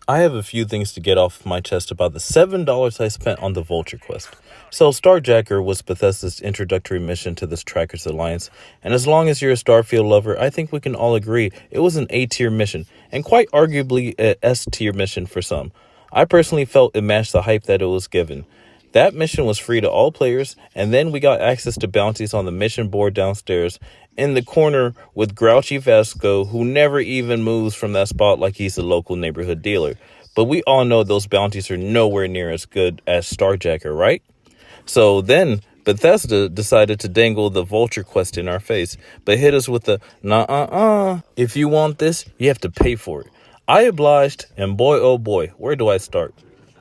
I have a few things to get off my chest about the $7 I spent on the Vulture quest. So, Starjacker was Bethesda's introductory mission to this Trackers Alliance, and as long as you're a Starfield lover, I think we can all agree it was an A-tier mission, and quite arguably a S-tier mission for some. I personally felt it matched the hype that it was given. That mission was free to all players, and then we got access to bounties on the mission board downstairs in the corner with Grouchy Vasco, who never even moves from that spot like he's a local neighborhood dealer. But we all know those bounties are nowhere near as good as Starjacker, right? So then Bethesda decided to dangle the Vulture quest in our face, but hit us with the nah. If you want this, you have to pay for it. I obliged, and boy oh boy, where do I start?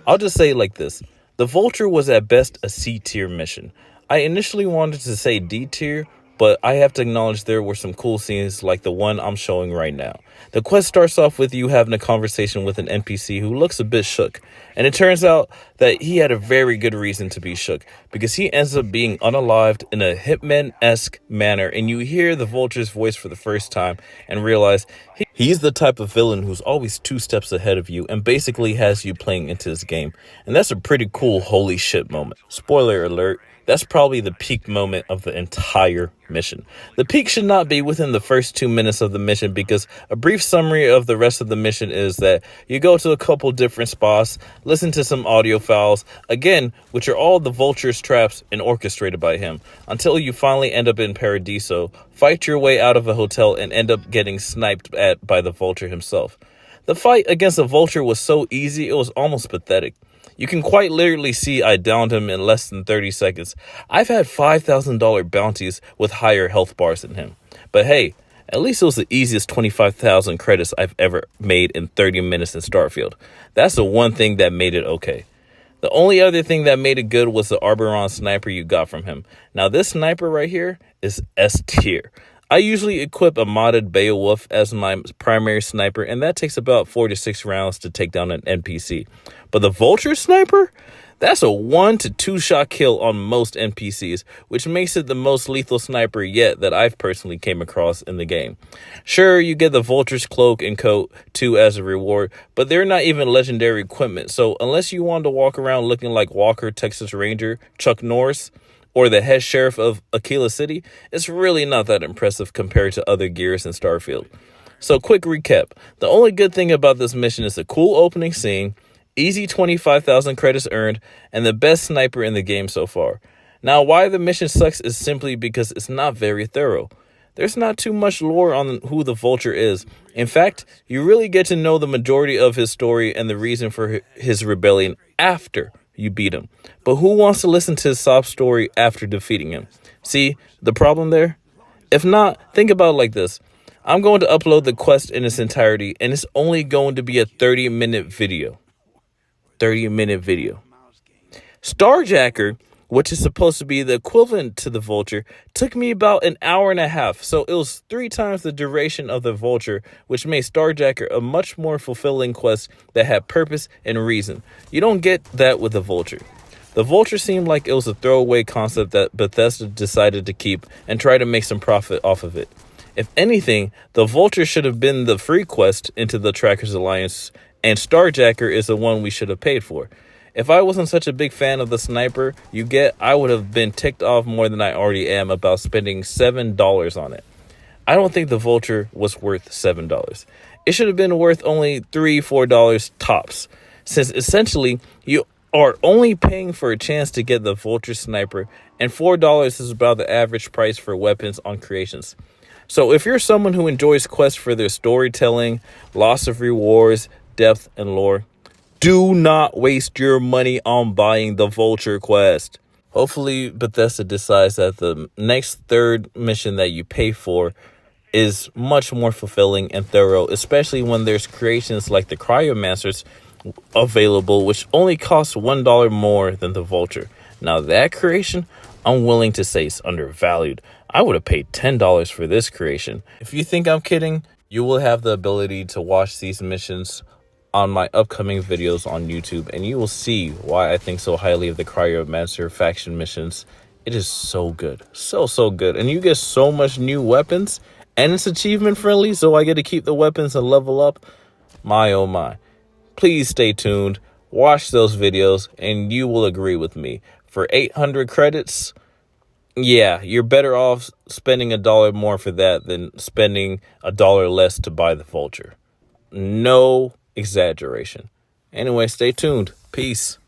I'll just say it like this. The Vulture was at best a C-tier mission. I initially wanted to say D-tier, but I have to acknowledge there were some cool scenes like the one I'm showing right now. The quest starts off with you having a conversation with an NPC who looks a bit shook. And it turns out that he had a very good reason to be shook, because he ends up being unalived in a Hitman-esque manner, and you hear the Vulture's voice for the first time and realize he's the type of villain who's always 2 steps ahead of you and basically has you playing into his game. And that's a pretty cool holy shit moment. Spoiler alert. That's probably the peak moment of the entire mission. The peak should not be within the first 2 minutes of the mission, because a brief summary of the rest of the mission is that you go to a couple different spots, listen to some audio files, again, which are all the Vulture's traps and orchestrated by him, until you finally end up in Paradiso, fight your way out of a hotel, and end up getting sniped at by the Vulture himself. The fight against the Vulture was so easy, it was almost pathetic. You can quite literally see I downed him in less than 30 seconds. I've had $5,000 bounties with higher health bars than him. But hey, at least it was the easiest 25,000 credits I've ever made in 30 minutes in Starfield. That's the one thing that made it okay. The only other thing that made it good was the Arboron sniper you got from him. Now this sniper right here is S tier. I usually equip a modded Beowulf as my primary sniper, and that takes about 4 to 6 rounds to take down an NPC. But the Vulture sniper? That's a 1 to 2 shot kill on most NPCs, which makes it the most lethal sniper yet that I've personally came across in the game. Sure, you get the Vulture's cloak and coat too as a reward, but they're not even legendary equipment, so unless you want to walk around looking like Walker, Texas Ranger, Chuck Norris, or the head sheriff of Aquila City, it's really not that impressive compared to other gears in Starfield. So quick recap. The only good thing about this mission is the cool opening scene, easy 25,000 credits earned, and the best sniper in the game so far. Now, why the mission sucks is simply because it's not very thorough. There's not too much lore on who the Vulture is. In fact, you really get to know the majority of his story and the reason for his rebellion after you beat him. But who wants to listen to his sob story after defeating him? See the problem there? If not, think about it like this. I'm going to upload the quest in its entirety, and it's only going to be a 30-minute video. 30-minute video. Starjacker, which is supposed to be the equivalent to the Vulture, took me about an hour and a half, so it was 3 times the duration of the Vulture, which made Starjacker a much more fulfilling quest that had purpose and reason. You don't get that with the Vulture. The Vulture seemed like it was a throwaway concept that Bethesda decided to keep and try to make some profit off of it. If anything, the Vulture should have been the free quest into the Trackers Alliance, and Starjacker is the one we should have paid for. If I wasn't such a big fan of the sniper you get, I would have been ticked off more than I already am about spending $7 on it. I don't think the Vulture was worth $7. It should have been worth only $3, $4 tops, since essentially you are only paying for a chance to get the Vulture sniper, and $4 is about the average price for weapons on creations. So if you're someone who enjoys quests for their storytelling, loss of rewards, depth, and lore, do not waste your money on buying the Vulture quest. Hopefully, Bethesda decides that the next third mission that you pay for is much more fulfilling and thorough, especially when there's creations like the Cryomancers available, which only cost $1 more than the Vulture. Now, that creation, I'm willing to say is undervalued. I would have paid $10 for this creation. If you think I'm kidding, you will have the ability to watch these missions on my upcoming videos on YouTube, and you will see why I think so highly of the Cryomancer faction missions. It is so good. So good. And you get so much new weapons, and it's achievement friendly, so I get to keep the weapons and level up. My oh my. Please stay tuned, watch those videos, and you will agree with me. For 800 credits, yeah, you're better off spending $1 more for that than spending $1 less to buy the Vulture. No exaggeration. Anyway, stay tuned. Peace.